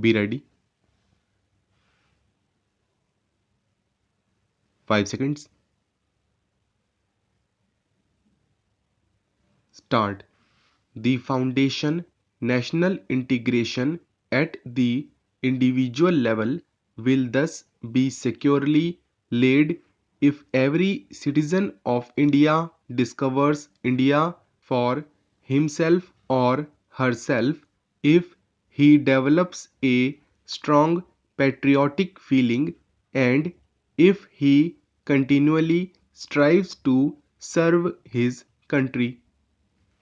Be ready. 5 seconds. Start. The foundation, national integration at the individual level will thus be securely laid if every citizen of India discovers India for himself or herself, if he develops a strong patriotic feeling, and if he continually strives to serve his country.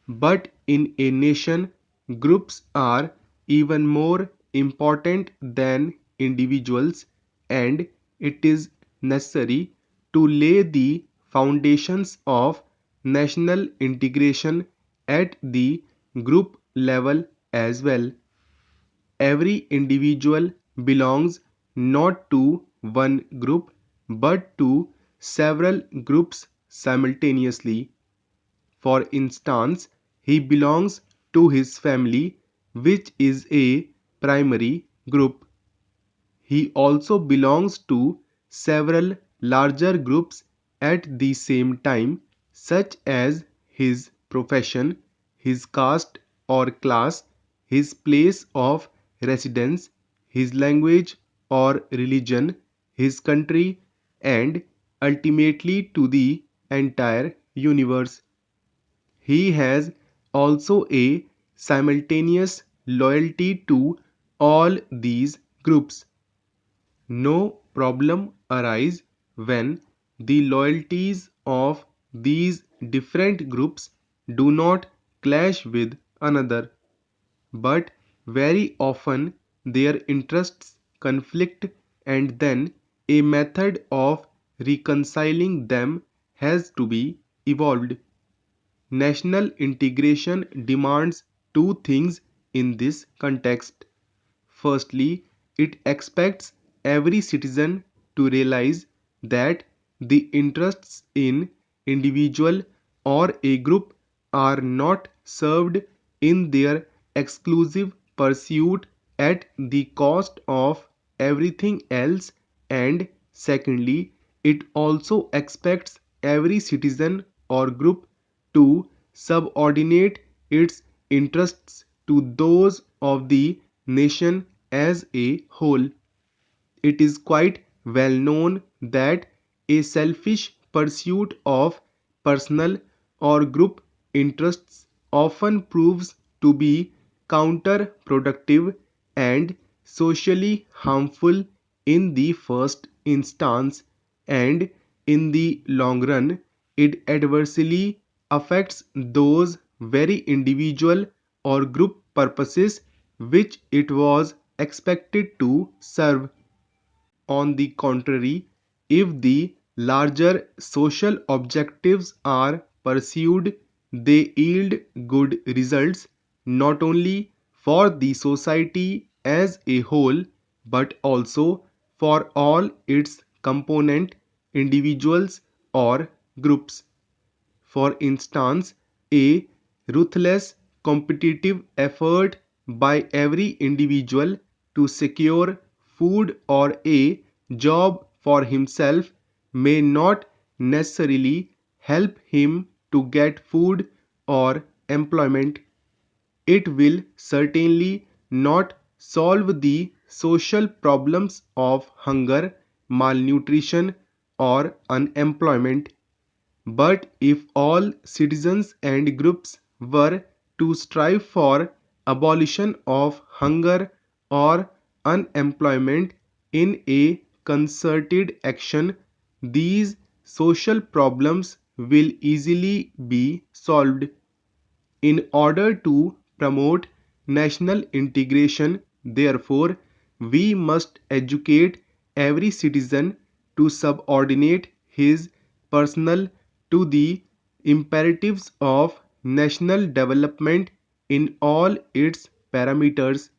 But in a nation, groups are even more important than individuals, and it is necessary to lay the foundations of national integration at the group level as well. Every individual belongs not to one group but to several groups simultaneously. For instance, he belongs to his family, which is a primary group. He also belongs to several larger groups at the same time, such as his profession, his caste or class, his place of residence, his language or religion, his country, and ultimately to the entire universe. He has also a simultaneous loyalty to all these groups. No problem arises when the loyalties of these different groups do not clash with another, but very often their interests conflict, and then a method of reconciling them has to be evolved. National integration demands two things in this context. Firstly, it expects every citizen to realize that the interests in individual or a group are not served in their exclusive pursuit at the cost of everything else, and secondly, it also expects every citizen or group to subordinate its interests to those of the nation as a whole. It is quite well known that a selfish pursuit of personal or group interests often proves to be counterproductive and socially harmful in the first instance, and in the long run, it adversely affects those very individual or group purposes which it was expected to serve. On the contrary, if the larger social objectives are pursued, they yield good results not only for the society as a whole but also for all its component individuals or groups. For instance, a ruthless competitive effort by every individual to secure food or a job for himself may not necessarily help him to get food or employment. It will certainly not solve the social problems of hunger, malnutrition, or unemployment. But if all citizens and groups were to strive for abolition of hunger or unemployment in a concerted action, these social problems will easily be solved. In order to promote national integration, therefore, we must educate every citizen to subordinate his personal to the imperatives of national development in all its parameters.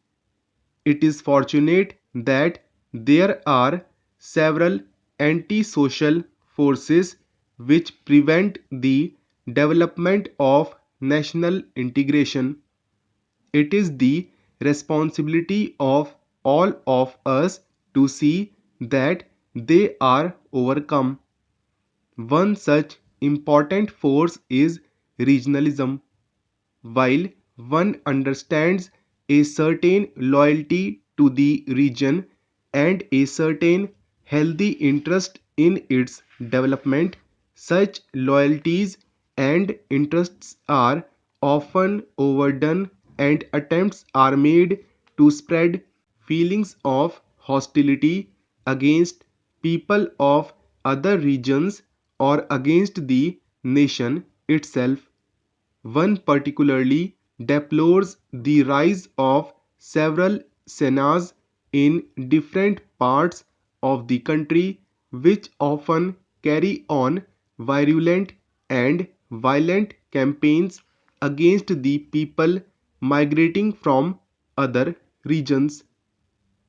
It is fortunate that there are several anti-social forces which prevent the development of national integration. It is the responsibility of all of us to see that they are overcome. One such important force is regionalism. While one understands a certain loyalty to the region and a certain healthy interest in its development, such loyalties and interests are often overdone and attempts are made to spread feelings of hostility against people of other regions or against the nation itself. One particularly deplores the rise of several senas in different parts of the country which often carry on virulent and violent campaigns against the people migrating from other regions.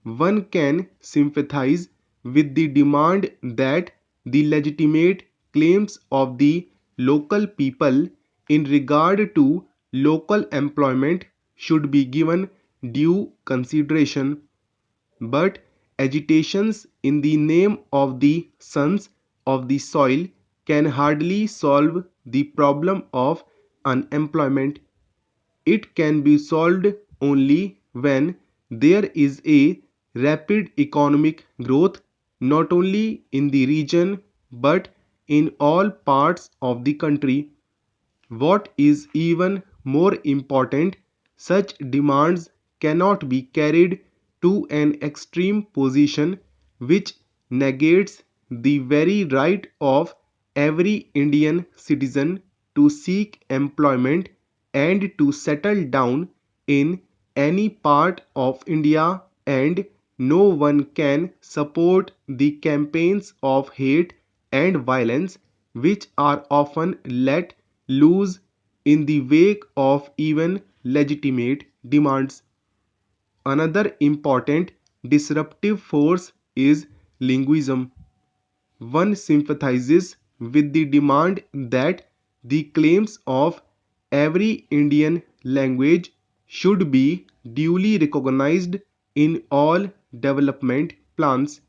One can sympathize with the demand that the legitimate claims of the local people in regard to local employment should be given due consideration. But agitations in the name of the sons of the soil can hardly solve the problem of unemployment. It can be solved only when there is a rapid economic growth not only in the region but in all parts of the country. What is even more important, such demands cannot be carried to an extreme position which negates the very right of every Indian citizen to seek employment and to settle down in any part of India, and no one can support the campaigns of hate and violence which are often let loose in the wake of even legitimate demands. Another important disruptive force is linguism. One sympathizes with the demand that the claims of every Indian language should be duly recognized in all development plans.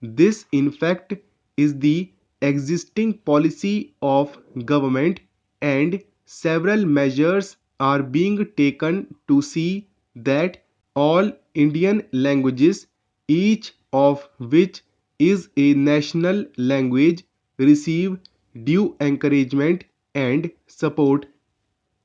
This, in fact, is the existing policy of government, and several measures are being taken to see that all Indian languages, each of which is a national language, receive due encouragement and support.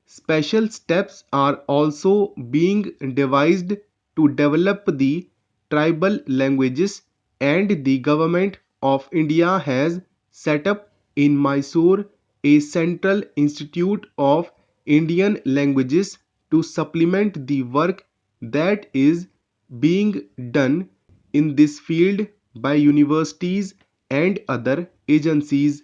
Special steps are also being devised to develop the tribal languages, and the government of India has set up in Mysore a central institute of Indian languages to supplement the work that is being done in this field by universities and other agencies.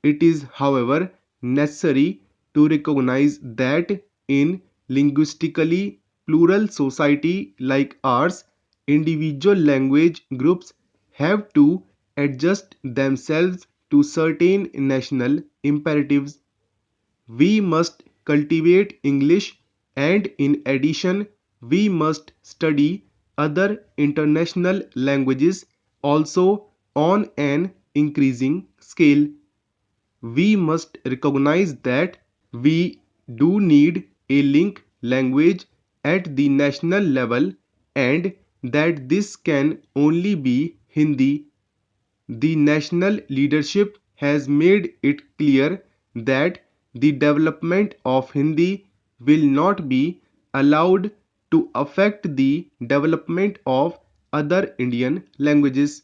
It is, however, necessary to recognize that in linguistically plural society like ours, individual language groups have to adjust themselves to certain national imperatives. We must cultivate English, and in addition, we must study other international languages also on an increasing scale. We must recognize that we do need a link language at the national level, and that this can only be Hindi. The national leadership has made it clear that the development of Hindi will not be allowed to affect the development of other Indian languages.